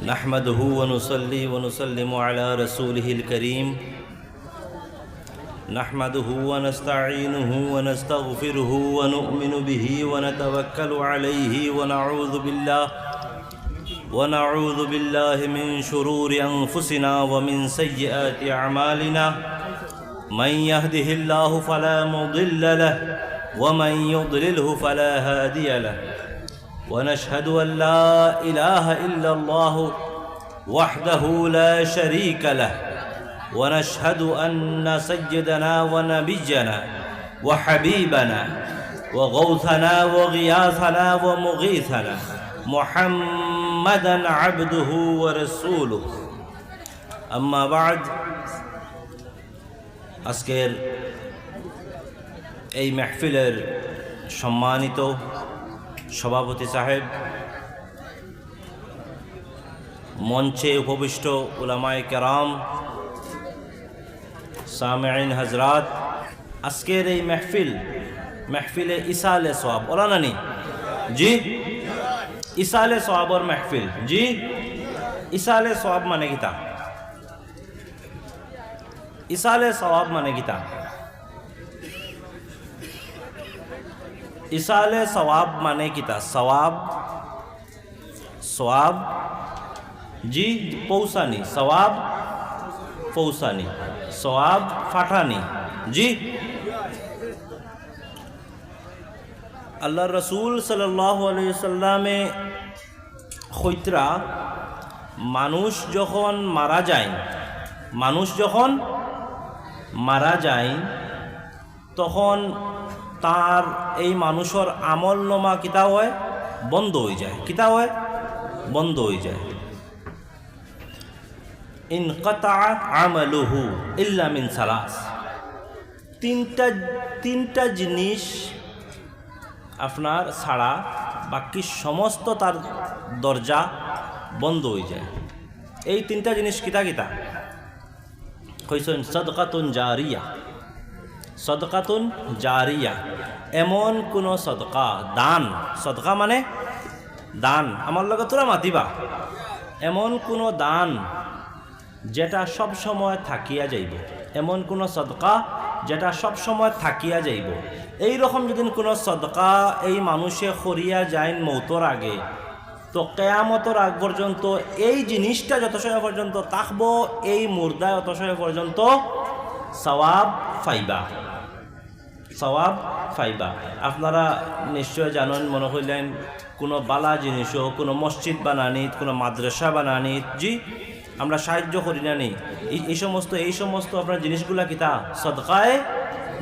नहमदहु व नुसल्ली व नुसल्लिमु अला रसूलिहिल करीम नहमदहु व नस्तईनुहु व नस्तगफिरुहु व नु'मिनु बिही व नतवक्कलु अलैहि व नऊज़ु बिल्लाहि मिन शुरूरि अनफुसिना व मिन सय्यिआति अअमालिना मन यहदिहिल्लाहु फला मुदिल्ल लहु व मन युद्लिलहु फला हादिय लहु ونشهد أن لا إله إلا الله وحده لا شريك له ونشهد أن سيدنا ونبينا وحبيبنا وغوثنا وغياثنا ومغيثنا محمدا عبده ورسوله أما بعد আজকের এই মাহফিলের সম্মানিত সভাপতি সাহেব, মঞ্চে উপবিষ্ট উলামায়ে কেরাম, সামিঈন হযরত, আজকের এই মাহফিলে ইসালে সওয়াব ওলানানি জি, ইসালে সওয়াবর মাহফিল জি। ইসালে সওয়াব মানে কিতা? ইসালে সওয়াব মানে কিতা? ইসালে সওয়াব মানে কিতা? সওয়াব জি পৌঁছানি, সওয়াব পৌঁছানি, সওয়াব ফাটানি জি। আল্লাহর রাসূল সাল্লাল্লাহু আলাইহি ওয়াসাল্লামে কইতরা মানুষ যখন মারা যায় তখন তার এই মানুষের আমল নামা কিতা হয়? বন্ধ হয়ে যায়। কিতা হয়? বন্ধ হয়ে যায়। ইনকাতা আমালুহু ইল্লা মিন সালাস, তিনটা জিনিস আপনার ছাড়া বাকি সমস্ত তার দরজা বন্ধ হয়ে যায়। এই তিনটা জিনিস কিতা কিতা? কইছেন সাদকাতুন জারিয়া। সদকাতুন জারিয়া এমন কোন সদকা, দান, সদকা মানে দান, আমার লগে তোরা মাতিবা, এমন কোন দান যেটা সব সময় থাকিয়া যাইব, এমন কোন সদকা যেটা সব সময় থাকিয়া যাইব। এই রকম যদি কোন সদকা এই মানুষে করিয়া যায় মৌতর আগে, তো কিয়ামতের আগ পর্যন্ত এই জিনিসটা যত সময় পর্যন্ত থাকবো, এই মুর্দা যত সময় পর্যন্ত সওয়াব ফাইবা, সওয়াব ফাইবা। আপনারা নিশ্চয় জানেন, মনে হইলেন কোনো বালা জিনিসও, কোনো মসজিদ বানানিত, কোনো মাদ্রাসা বানানিত জি আমরা সাহায্য করি না নি। এই সমস্ত আপনার জিনিসগুলা কিতা? সদকায়ে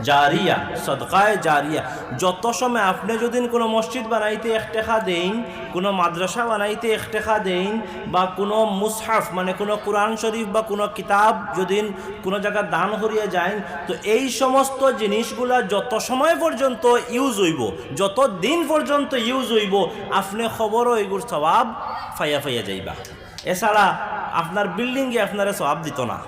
জারিয়া, সদকায়ে জারিয়া। যত সময় আপনি যদি কোনো মসজিদ বানাইতে 1 টাকা দেন, কোনো মাদ্রাসা বানাইতে 1 টাকা দেন, বা কোনো মুসহাফ মানে কোনো কোরআন শরীফ বা কোনো কিতাব যদি কোনো জায়গায় দান করিয়া যায়, তো এই সমস্ত জিনিসগুলা যত সময় পর্যন্ত ইউজ হইব, যত দিন পর্যন্ত ইউজ হইব, আপনি খবরও এগুলোর সওয়াব ফাইয়া যাইবা। এছাড়া আপনার বিল্ডিংয়ে আপনারা সওয়াব দিত না,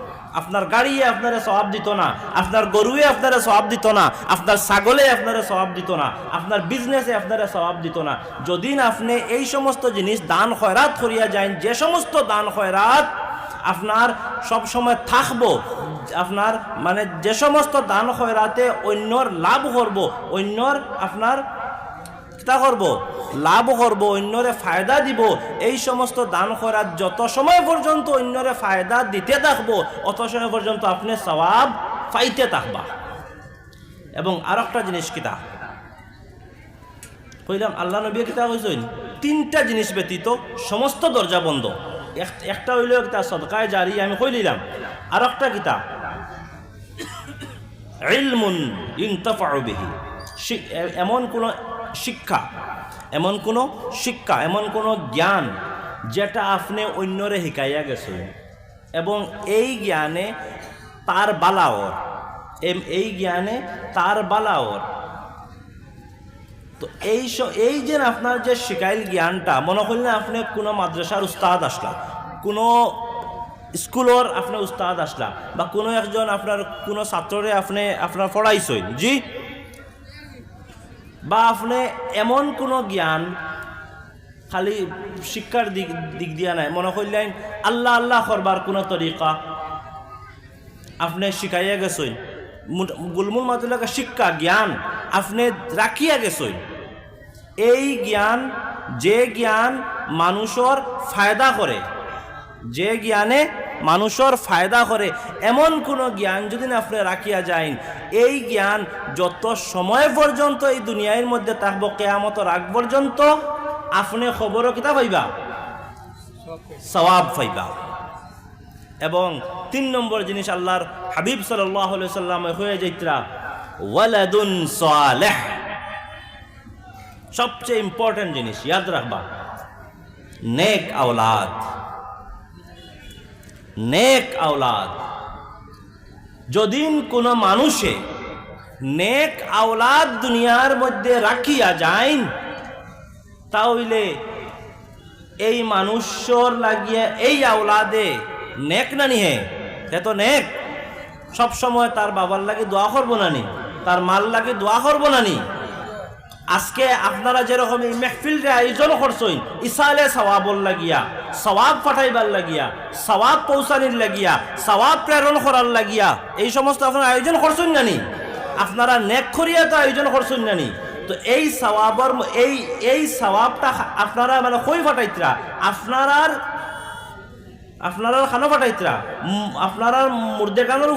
আপনার গাড়িয়ে আপনারা সওয়াব দিত না, আপনার গরুয়ে আপনারা সওয়াব দিত না, আপনার ছাগলে আপনারা সওয়াব দিত না, আপনার বিজনেসে আপনারা সওয়াব দিত না। যদি আপনি এই সমস্ত জিনিস দান খয়রাত করিয়া যান, যে সমস্ত দান খয়রাত আপনার সব সময় থাকবো, আপনার মানে যে সমস্ত দান খয়রাতে অন্যর লাভ করব, অন্যর আপনার কিতা করব? লাভ করব, অন্যরে ফায়দা দিব, এই সমস্ত দান খয়রাত যত সময় পর্যন্ত অন্যরে ফায়দা দিতে থাকবো, অত সময় পর্যন্ত আপনি সওয়াব পাইতে থাকবা। এবং আর একটা জিনিস কিতা কইলাম, আল্লাহ নবী কিতা কইছেন? 3টা জিনিস ব্যতীত সমস্ত দরজা বন্ধ। একটা হইল কিতা? সদকায়ে জারিয়া, আমি কই দিলাম। আর একটা কিতা? ইলমুন ইনতাফাউ বিহি, এমন কোন শিক্ষা, এমন কোন জ্ঞান যেটা আপনি অন্যরে শিকাইয়া গেছেন, এবং এই জ্ঞানে তার বালাওর, এই জ্ঞানে তার বালাওর। তো এই যে আপনার যে শিকাইল জ্ঞানটা, মনে করলেন আপনি কোনো মাদ্রাসার উস্তাদ আসলা, কোনো স্কুলের আপনি উস্তাদ আসলা, বা কোনো একজন আপনার কোনো ছাত্ররে আপনার পড়াইছেন জি, বা আপনি এমন কোনো জ্ঞান খালি শিক্ষার দিক দিয়া নাই, মনে করলেন আল্লাহ আল্লাহ করবার কোনো তরিকা আপনি শিখাইয়া গেছেন, গুলমুল মাতুলাকে শিক্ষা জ্ঞান আপনি রাখিয়া গেছেন। এই জ্ঞান, যে জ্ঞান মানুষের ফায়দা করে, যে জ্ঞানে মানুষের ফায়দা করে, এমন কোনো জ্ঞান যদি আপনি রাখিয়া যান, এই জ্ঞান যত সময় পর্যন্ত এই দুনিয়ার মধ্যে থাকবো, কিয়ামতের আগ পর্যন্ত আপনি খবরও কিতা পাইবা, সওয়াব পাইবা। এবং 3 নম্বর জিনিস আল্লাহর হাবিব সাল্লাল্লাহু আলাইহি সাল্লাম হয়ে যাইতরা ওয়ালাদুন সালেহ। সবচেয়ে ইম্পর্টেন্ট জিনিস ইয়াদ রাখবা, নেক আওলাদ। নেক আওলাদ, যদিন কোন মানুষে নেক আওলাদ দুনিয়ার মধ্যে রাখিয়া যায়, তাহলে এই মানুষর লাগিয়া এই আওলাদে নেক না নিহে, এত নেক সব সময় তার বাবার লাগে দোয়া করবো না নি, তার মাল লাগে দোয়া করবো না নি। আজকে আপনারা যেরকম এই মেহফিলরে আয়োজন করছেন ইসালে সওয়াবর লাগিয়া, সওয়াব পাঠাইবার লাগিয়া, সওয়াব পৌঁছানির লাগিয়া, সওয়াব প্রেরণ করার লাগিয়া, এই সমস্ত আপনারা আয়োজন করছেন না নি, আপনারা নেক করিয়া তো আয়োজন করছেন না নি। তো এই সওয়াবর এই সওয়াবটা আপনারা মানে কই পাঠাইতরা, আপনারা খানো পাঠাইতরা, আপনারা মুর্দে কানোর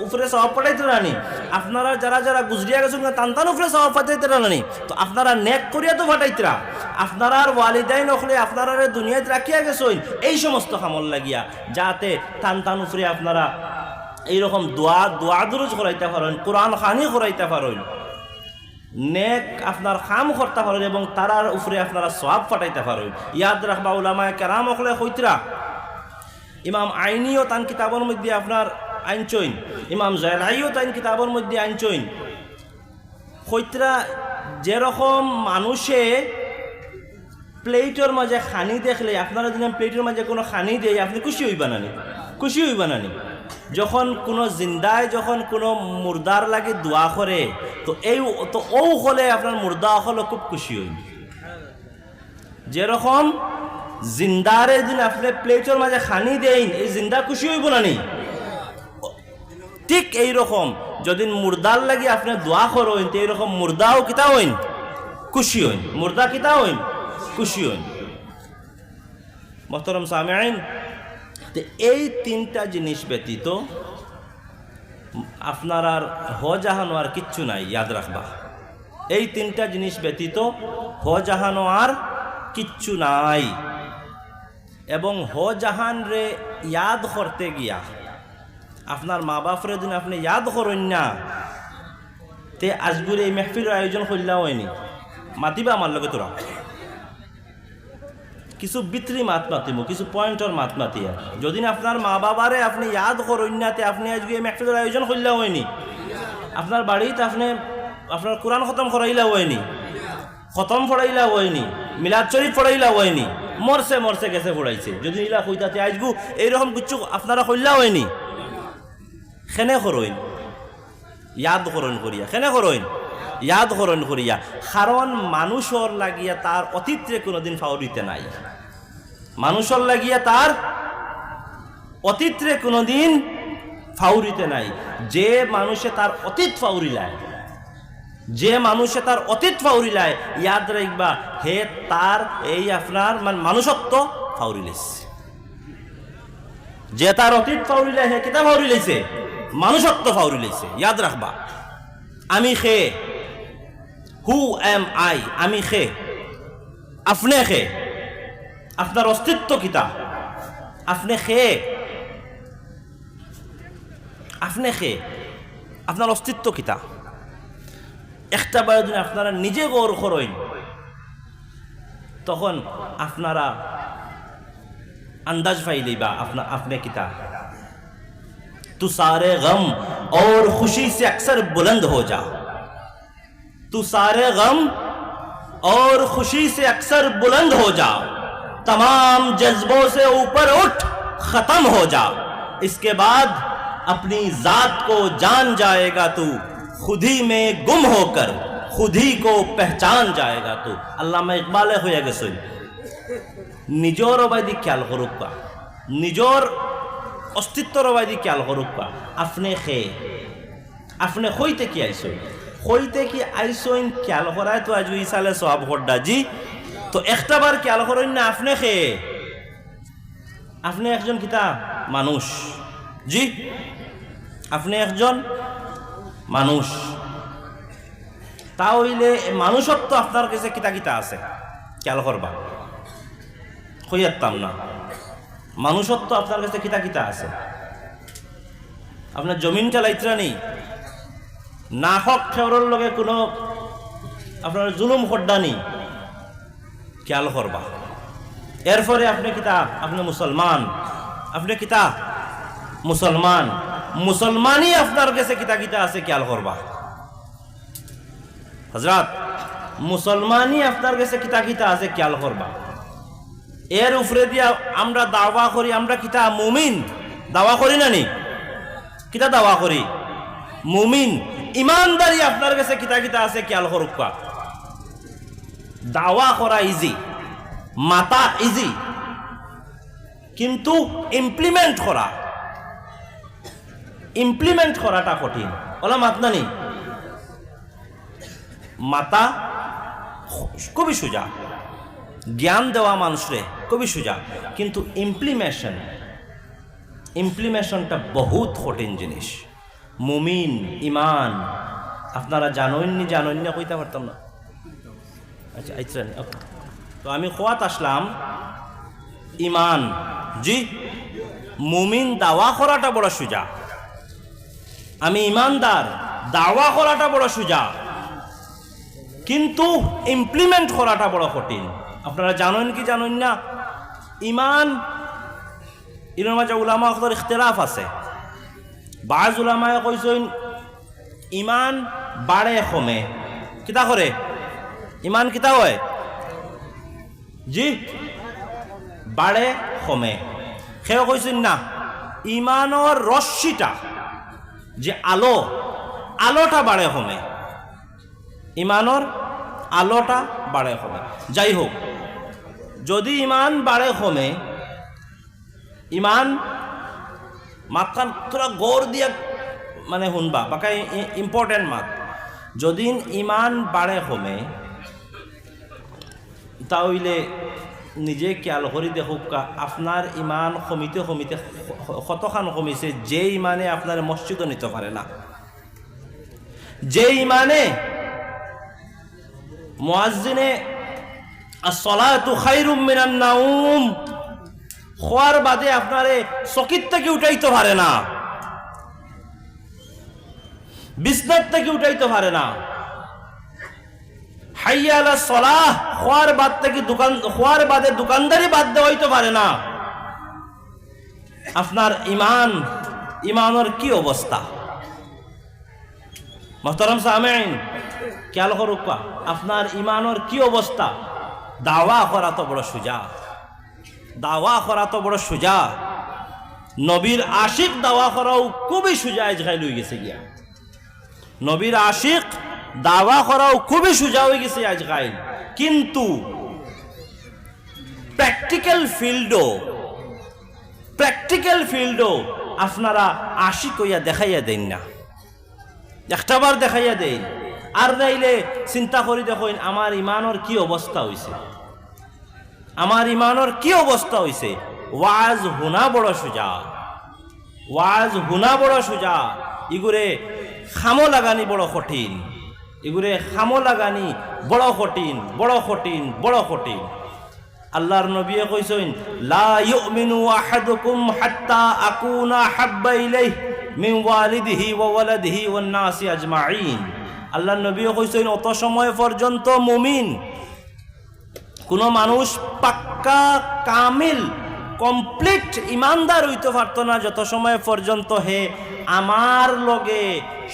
উপরে সওয়াব পাঠাইতরা নানি, আপনারা যারা যারা গুজরিয়া গেছেন তান উপরে সওয়াব পাঠাইতরা নানি। তো আপনারা নেক করিয়া তো পাঠাইতরা, আপনারা ওয়ালিদাইন হলে আপনারা দুনিয়াতে রাখিয়া গেছেন এই সমস্ত কামল লাগিয়া, যাতে তান উপরে আপনারা এইরকম দোয়া দুরুজ করাইতে পারেন, কোরআন খানি করাইতে পারেন, নেক আপনার কাম করতে পারেন এবং তারার উপরে আপনারা সওয়াব পাঠাইতে পারেন। ইয়াদ রাখবা, উলামায়ে কেরাম হলে কইতরা, ইমাম আইনিও তান কিতাবের মধ্যে আপনার আইনচইন, ইমাম জালাইও তান কিতাবের মধ্যে আইনচইন, কইতরা যেরকম মানুষে প্লেটের মাঝে খানি দেখলে, আপনারা যদি প্লেটের মাঝে কোনো খানি দেয় আপনি খুশি হইবা নানি, খুশি হইবা নানি। যখন কোনো জিন্দায় যখন কোনো মুর্দার লাগে দোয়া করে, তো ও হলে আপনার মুর্দা হলে খুব খুশি হইব। যেরকম জিন্দারে দিন আপনি প্লেটের মাঝে খানি দেন, এই জিন্দা খুশি হইব না নি? ঠিক এইরকম যদি মুর্দার লাগি আপনি দোয়া করেন, তো এইরকম মুর্দাও কিতা হইন, খুশি হইন, মুর্দা কিতা হইন, খুশি হইন। মোহতরম সামিঈন, তো এই 3টা জিনিস ব্যতীত আপনার আর হজাহানো আর কিচ্ছু নাই, ইয়াদ রাখবা। এই 3টা জিনিস ব্যতীত হজাহানো আর কিচ্ছু নাই। এবং হজাহান রে ইয়াদ করতে গিয়া আপনার মা বাপরে দিন আপনি ইয়াদ করেন না, তে আজগুর এই মেহফিলের আয়োজন করলা হয়নি, মাতিবা আমার লগে তোরা কিছু বিত্রি মাত মাতিমু, কিছু পয়েন্টর মাত মাতিয়া। যদি আপনার মা বাবারে আপনি ইয়াদ করেন না, তে আপনি আজকে এই মেহফিলের আয়োজন করলা হয়নি, আপনার বাড়িতে আপনি আপনার কোরআন খতম করাইলা হয়নি, খতম পড়াইলা হয়নি, মিলাদ শরীফ পড়াইলা হয়নি, মরছে গেছে পড়াইছে, যদি ইলা কইতাতে আজগু এইরকম কিছু আপনারা কইলা হয়নি, খেনে করইন ইয়াদ করণ করিয়া, খেনে করইন ইয়াদ করণ করিয়া। কারণ মানুষর লাগিয়া তার অতীতরে কোনোদিন ফাউরিতে নাই, মানুষর লাগিয়া তার অতীতরে কোনোদিন ফাউরিতে নাই। যে মানুষে তার অতীত ফাউরিলায়, যে মানুষে তার অতীত ফাউরিলায়, ইয়াদ রাখবা হে তার এই আপনার মানুষত্ব ফাউরিলেছে। যে তার অতীত ফাউরিলায় হে কিতা ফাউরিলেছে, মানুষত্ব ফাউরিলেছে। ইয়াদ রাখবা, আমি খে, হু এম আই, আমি খে, আপনি খে, আপনার অস্তিত্ব কিতা, আপনি খে, আপনি খে, আপনার অস্তিত্ব কিতা। একটা বার যদি আপনারা নিজে গৌর করেন, তখন আপনারা अंदाज पाई लेबा अपना अपने किता। तू सारे गम और खुशी से अक्सर बुलंद हो जा, तू सारे गम और खुशी से अक्सर बुलंद हो जा, तमाम जज्बों से ऊपर उठ खत्म हो जा, इसके बाद अपनी जात को जान जाएगा तू, खुद ही में गुम होकर खुद ही को पहचान जाएगा तू। अल्लामा इकबाल होया गसुल নিজর অবাইদি খেয়াল করুক পা, নিজর অস্তিত্বর অবাইদি খেয়াল করুক পা। আপনি হইতে কি আইসই, হইতে কি আইসইন খেয়াল করায় তো আজ ইসালে সব হড্ডা জি। তো একটা বার খেয়াল করেন না আপনি আপনি একজন কিতা মানুষ জি, আপনি একজন মানুষ। তা হইলে মানুষত্ব আপনার কাছে কিতা কিতা আছে খেয়াল করবা, হইয়ারতাম না। মানুষত্ব আপনার কাছে কিতা কিতা আছে? আপনার জমিন চালাইতরা নেই, না হক খেওয়ার লগে কোনো আপনার জুলুম খড্ডা নেই, খেয়াল করবা। এরপরে আপনি কিতা, আপনি মুসলমান, আপনি কিতা মুসলমান, মুসলমানই আপনার কাছে কিতা কিতা আছে খেয়াল করবা হযরত, মুসলমানই আপনার কাছে কিতা কিতা আছে খেয়াল করবা। এর উপরে দিয়া আমরা দাওয়া করি, আমরা কিতা মুমিন দাওয়া করি না নি, কিতা দাওয়া করি মুমিন, ইমানদারি আপনার কাছে কিতা কিতা আছে খেয়াল করুকা। দাওয়া করা ইজি, মাতা ইজি, কিন্তু ইমপ্লিমেন্ট করাটা কঠিন। ওলা মাতনা নি, মাতা খুবই সোজা, জ্ঞান দেওয়া মানুষরে খুবই সোজা, কিন্তু ইমপ্লিমেশনটা বহুত কঠিন জিনিস। মুমিন ইমান আপনারা জানোইনি কইতে পারতাম না। আচ্ছা আচ্ছা, তো আমি খোয়াত আসলাম ইমান জি। মুমিন দাওয়া করাটা বড় সোজা, আমি ইমানদার দাওয়া করাটা বড় সোজা, কিন্তু ইমপ্লিমেন্ট করাটা বড় কঠিন। আপনারা জানেন কি জানেন না, ইমান এর মাঝে উলামা ওদের ইখতিলাফ আছে। বাজ উলামায়ে কইছেন ইমান বাড়ে কমে, কিতা করে ইমান কিতা হয় জি, বাড়ে কমে। সেও কইছেন না, ইমানের রশ্মিটা যে আলোটা বাড়ে কমে, ইমানের আলোটা বাড়ে কমে। যাই হোক, যদি ইমান বাড়ে কমে, ইমান মাতখান তোরা গৌর দিয়া মানে শুনবা বাকা ইম্পর্টেন্ট মাত। যদি ইমান বাড়ে কমে তাহলে নিজে খেয়াল করে দেখুক আপনার ইমান কমিতে কতখান কমিছে। যে ইমানে আপনার মসজিদও নিতে পারে না, যে ইমানে মুয়াজ্জিনে আসসালাতু খায়রুম মিনান নাউম খোয়ার বাদে আপনারে চকিত থেকে উঠাইতে পারে না, বিছনার থেকে উঠাইতে পারে না, হাইয়া আলা সলাহ খোয়ার বাদ থেকে খোয়ার বাদে দোকানদারি বাদ দেওয়া হইতে পারে না। আপনার ইমানের কি অবস্থা মোহতারাম সামিঈন, খেয়াল করুক আপনার ইমানের কি অবস্থা। দাওয়া করা তো বড় সোজা, দাওয়া করা তো বড় সোজা। নবীর আশিক দাওয়া করাও খুবই সোজা, আজকাল হয়ে গেছে গিয়া। নবীর আশিক দাওয়া করাও খুবই সোজা হয়ে গেছে আজকাল, কিন্তু প্র্যাকটিক্যাল ফিল্ডও আপনারা আশিক হইয়া দেখাইয়া দেন না, একটাবার দেখাইয়া দেন। আর নাইলে চিন্তা করি দেখুন আমার ইমানের কি অবস্থা হয়েছে, আমার ইমানের কি অবস্থা হয়েছে। ওয়াজ হুনা বড় সোজা, ওয়াজ হুনা বড় সোজা, ইগুরে খামো লাগানি বড় কঠিন, এগুরে খামো লাগানি বড় কঠিন, বড় কঠিন, বড় কঠিন। আল্লাহর নবী কইছেন লা ইউমিনু আহাদুকুম হাত্তা আকুনা হাব্বা ইলাইহি মিন ওয়ালিদিহি ওয়া ওয়ালাদিহি ওয়ান নাসি আজমাইন। আল্লাহর নবী কইছেন অত সময় পর্যন্ত মুমিন কোন মানুষ পাক্কা কামিল কমপ্লিট ইমানদার হইতে পারত না যত সময় পর্যন্ত হে আমার লগে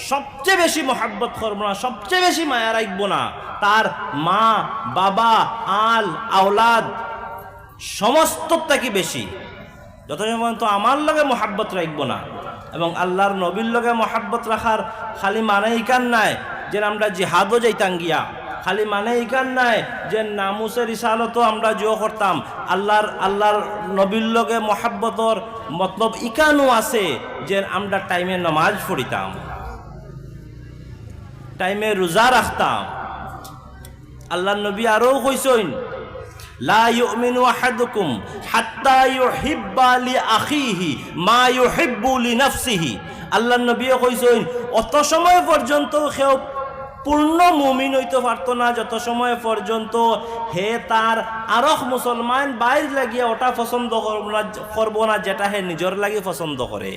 সবচেয়ে বেশি মহাব্বত করব না, সবচেয়ে বেশি মায়া রাখব না, তার মা বাবা আল আওলাদ সমস্ত থেকে বেশি যত সময় পর্যন্ত আমার লগে মহাব্বত রাখব না। এবং আল্লাহর নবীর লগে মহাব্বত রাখার খালি মানে ইকান নাই যে আমরা জিহাদও যাইতাম গিয়া খালি মানে ইকান নাই যে নামুসের ইসালতো আমরা জিও করতাম, আল্লাহর নবীর লগে মহাব্বতর মতলব ইকানও আছে যে আমরা টাইমে নামাজ পড়িতাম, টাইমে রোজা রাখতাম। আল্লাহর নবী আরও কইছেন লা ইউমিনু আহাদুকুম হাত্তা ইউহিব্বা লিআখিহি মা ইউহিব্বু লিনাফসিহি। আল্লাহর নবী কইছেন অত সময় পর্যন্ত কেউ পূর্ণ মুমিন হইতে পারত না যত সময় পর্যন্ত হে তার আরক মুসলমান বাইর লাগিয়া ওটা পছন্দ করব না যেটা হে নিজের লাগি পছন্দ করে।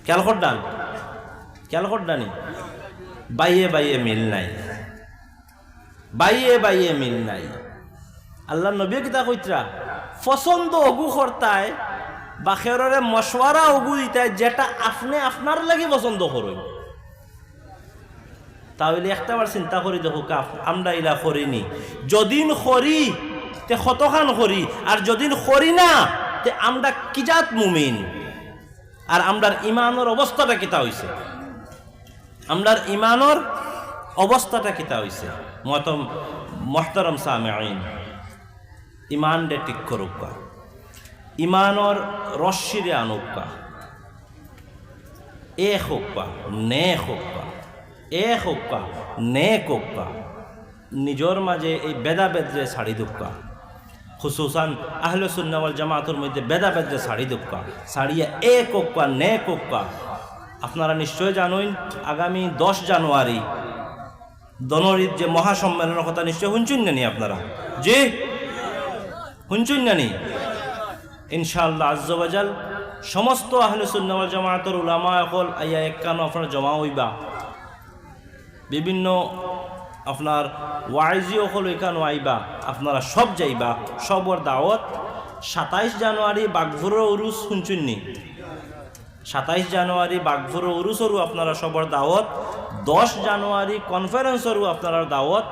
খেয়াল করডানি বাইয়ে বাইয়ে মিল নাই, বাইয়ে বাইয়ে মিল নাই। আল্লাহ নবী কিতা কইত্রা পছন্দ অগু করতায় বা খেররে মশওয়ারা অগু দিতায় যেটা আপনি আপনার লাগি পছন্দ করুন। তাহলে একটাবার চিন্তা করি দেখো আমরা ইলা করিনি, যদিন করি তে কতখান করি, আর যদিন করি না তে আমরা কিজাত মুমিন, আর আমরার ইমানের অবস্থাটা কিতা হইছে, আমরার ইমানের অবস্থাটা কিতা হইছে। মোহতারম সামিঈন, ইমান ডে ঠিক করুকা, ইমানর রশ্মিরে আনুকা, এক হোকা নে হোকা, এক হোকা নে কোকা, নিজের মাঝে এই বেদাবেদরে ছাড়ি দুকা, খুসুসান আহলে সুন্নাহ ওয়াল জামাতের মধ্যে বেদাবেদরে ছাড়ি দুকা, ছাড়িয়ে এক হোকা নে কোকা। আপনারা নিশ্চয় জানেন আগামী 10 জানুয়ারি দনরির যে মহাসম্মেলনের কথা নিশ্চয় শুনছেন নানি আপনারা? জি শুনছেন নানি? ইনশাআল্লাহ আজ্জা ওয়া জাল সমস্ত আহলে সুন্নাহ ওয়াল জামাতের উলামা সকল আইয়া একখান আপনারা জমা হইবা, বিভিন্ন আপনার ওয়াইজি সকল এখানে আইবা, আপনারা সব যাইবা, সবর দাওয়াত। 27 জানুয়ারি বাগভুরের উরুস শুনছেন নি? 27 জানুয়ারি বাগভুরের উরুসরও আপনারা সবর দাওয়াত, 10 জানুয়ারি কনফারেন্সরও আপনারা দাওয়াত।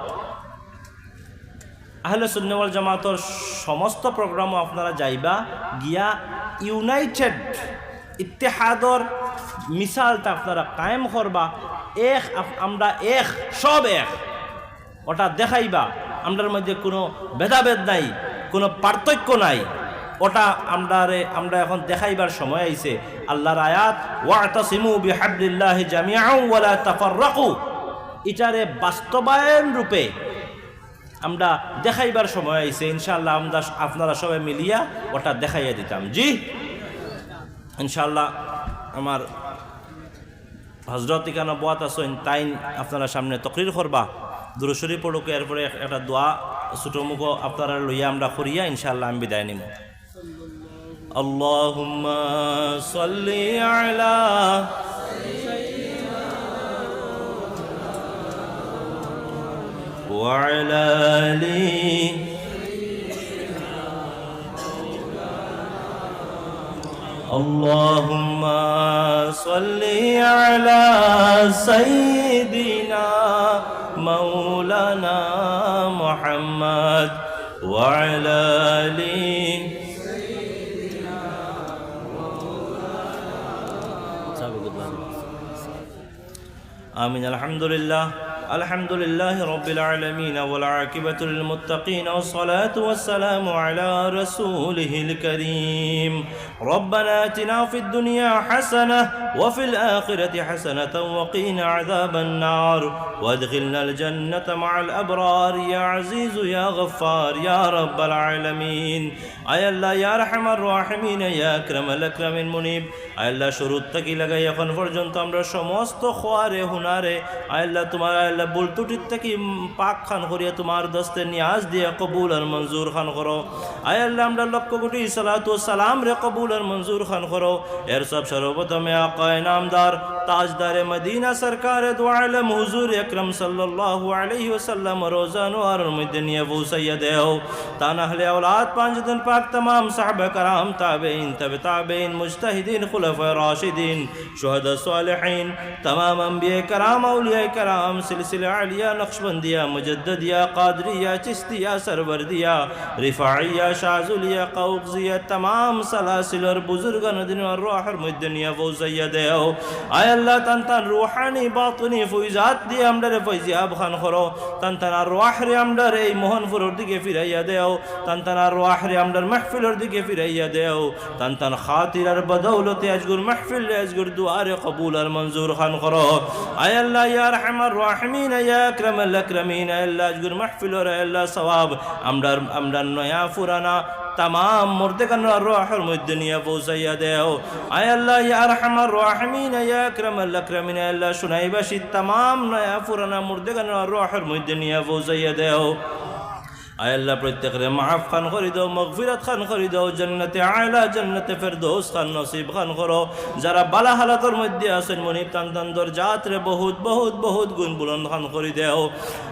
আহলে সুন্নাহ ওয়াল জামাতের সমস্ত প্রোগ্রামও আপনারা যাইবা, গিয়া ইউনাইটেড ইত্তেহাদর মিসালটা আপনারা কায়েম করবা। আমরা এক, সব এক, ওটা দেখাইবা। আমরার মধ্যে কোনো ভেদাভেদ নাই, কোনো পার্থক্য নাই, ওটা আমরা এখন দেখাইবার সময় আইছে। আল্লাহর আয়াত ওয়াতাসিমু বিহাবলিল্লাহি জামিআন ওয়া লা তাফাররাকু, এটারে বাস্তবায়ন রূপে আমরা দেখাইবার সময় আইছে। ইনশাআল্লাহ আপনারা সবাই মিলিয়া ওটা দেখাইয়া দিতাম। জি ইনশাআল্লাহ আমার হজরত ইকানো বাত আসেন, তাই আপনারা সামনে তকরির করবা, দুরূদ শরীফ পড়ুক, এরপরে একটা দোয়া ছোটমুখো আপনারা লইয়া আমরা করিয়া ইনশাআল্লাহ আমি বিদায় নিব। আল্লাহুম্মা সাল্লি আলা ওয়া আলা আলি اللهم صل على سيدنا مولانا محمد وعلى آله سيدنا مولانا آمين. الحمد لله رب العالمين والعاقبة للمتقين والصلاة والسلام على رسوله الكريم. ربنا آتنا في الدنيا حسنة وفي الآخرة حسنة وقنا عذاب النار وادخلنا الجنة مع الأبرار يا عزيز يا غفار يا رب العالمين. أي الله يا أرحم الراحمين يا أكرم الأكرمين منيب. أي الله شروط تকি লাগাই এখন পর্যন্ত আমরা সমস্ত খোয়ারে হুনারে আয় আল্লাহ তোমার আল্লাহ ভুল ত্রুটির থেকে পাক খান করিয়া তোমার দস্তে নিয়াজ দিয়ে কবুল আর মঞ্জুর খান করো। আয় আল্লাহ আমরা লক্ষ কোটি সালাতু ওয়াস সালাম রে কবুল আর মঞ্জুর খান করো। এর সব সর্বপ্রথমে আকায়ে নামদার তাজদারে মদিনা সরকার দু আলম হুজুর আকরাম সাল্লাল্লাহু আলাইহি ওয়াসাল্লাম রোজা নোয়ারের মধ্যে নিয়ে পৌঁছাইয়া দেও। তা না হলে আওলাদ পাঁচজন পাক तमाम সাহাবা کرام তাবেঈন তবে তাবেঈন মুজতাহিদিন খুলাফায়ে রাশিদিন শুহাদা সালেহিন तमाम अंबिया کرام औलिया کرام সিলসিলা আলিয়া, নকশবন্দিয়া, মুজদ্দদিয়া, কাদরিয়া, চিশতিয়া, সরবরদিয়া, রিফাইয়া, শাজুলিয়া, কাউকজিয়া, तमाम सलासिल और बुजुर्गान दिन और रूहर मध्य निया फौजाइया देओ। आय अल्लाह तन तन रूहानी बातनी फुइजात दिए हमरे फैजियाब खान करो। तन तन रूहरे हमरे मोहनपुर दिके फिराइया देओ। तन तन रूहरे हमरे महफिल दिके फिराइया देओ। तन तन खातिर और बदौलत अजगुर महफिल अजगुर दुआरे कबूल और मंजूर खान करो। आय अल्लाह या रहमान राहिमीन या अकरमल अकरमीन, अल्लाह अजगुर महफिल और अल्लाह सवाब हमरे नया पुराना तमाम मुर्दगान रूहर मध्य निया फौजाइया देओ। आय अल्लाह या अरहमर राहिमीन या अकरमल अकरमीन, अल्लाह सुनाइबाशी तमाम नया पुराना मुर्दगान रूहर मध्य निया फौजाइया देओ। आय अल्लाह प्रत्येक माफ खान कर दो, मगफिरत खान कर दो, जन्नत आला जन्नत फिरदौस खान नसीब खान करो। जरा बाला हालतर मध्य आसेन मुनीब तान तान दरजात रे बहुत बहुत बहुत गुण बुलंद खान कर देओ।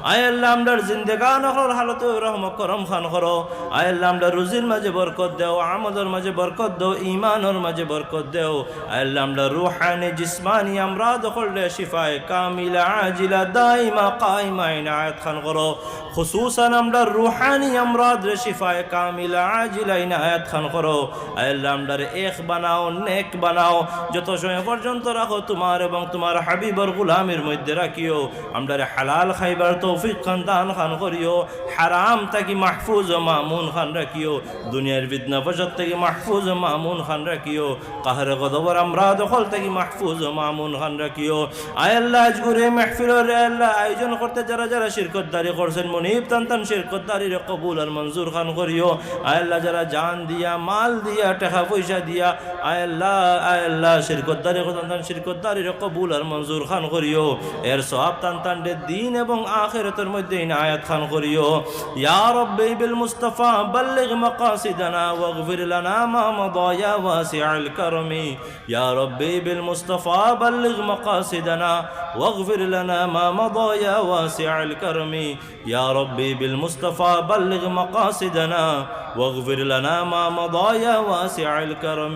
आय अल्लाह हमर जिंदगान हर हालत रहम करम खान करो। आय अल्लाह हमर रुजिर माঝে बरकत देओ, आमदर माঝে बरकत दो, ईमानर माঝে बरकत देओ। आय अल्लाह हमर रूहानी जिस्मानी अमराद खुले शिफाए कामिला आजिला दाइमा कायमा इनायत खान करो। खुसूसन हमर रूहानी अमराद रे शिफाए कामिला आजिला इनायत खान करो। आय अल्लाह हमर एक बनाओ, नेक बनाओ, যত সময় পর্যন্ত রাখো তোমার এবং তোমার হাবিবের গোলামের মধ্যে রাখিও। আমরা হালাল খাইবার তৌফিক খান দান খান করিও। হারাম থেকে মাহফুজ ও মামুন খান রাখিও। দুনিয়ার বিদনা ফসাদ থেকে মাহফুজ ও মামুন খান রাখিও। কাহরে গদবর আমরা দখল থেকে মাহফুজ ও মামুন খান রাখিও। আয় আল্লাহ আজগুরে মাহফিলের আল্লাহ আয়োজন করতে যারা যারা শিরকতদারি করছেন মুনিব তান তান শিরকতদারির কবুল আর মঞ্জুর খান করিও। আয় আল্লাহ যারা জান দিয়া, মাল দিয়া, টাকা পয়সা দিয়া, আয় আল্লাহ শিরকতদারি করতেন তান শিরকতদারির কবুল আর মঞ্জুর খান করিও। এর সওয়াব তান তান দিন এবং আখিরাতের মধ্যে ইনায়াত খান করিও। ইয়া রব্বি বিল মুস্তাফা বাল্লিগ মাকাসিদানা ওয়াগফির লানা মা মাদা ইয়া ওয়াসিউল কারমি। ইয়া রব্বি বিল মুস্তাফা বাল্লিগ মাকাসিদানা ওয়াগফির লানা মা মাদা ইয়া ওয়াসিউল কারমি। ইয়া রব্বি বিল মুস্তাফা বাল্লিগ মাকাসিদানা واغفر لنا ما مضى يا واسع الكرم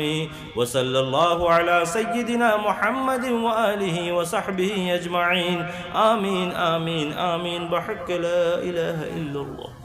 وصلى الله على سيدنا محمد وآله وصحبه أجمعين آمين آمين آمين بحق لا إله إلا الله.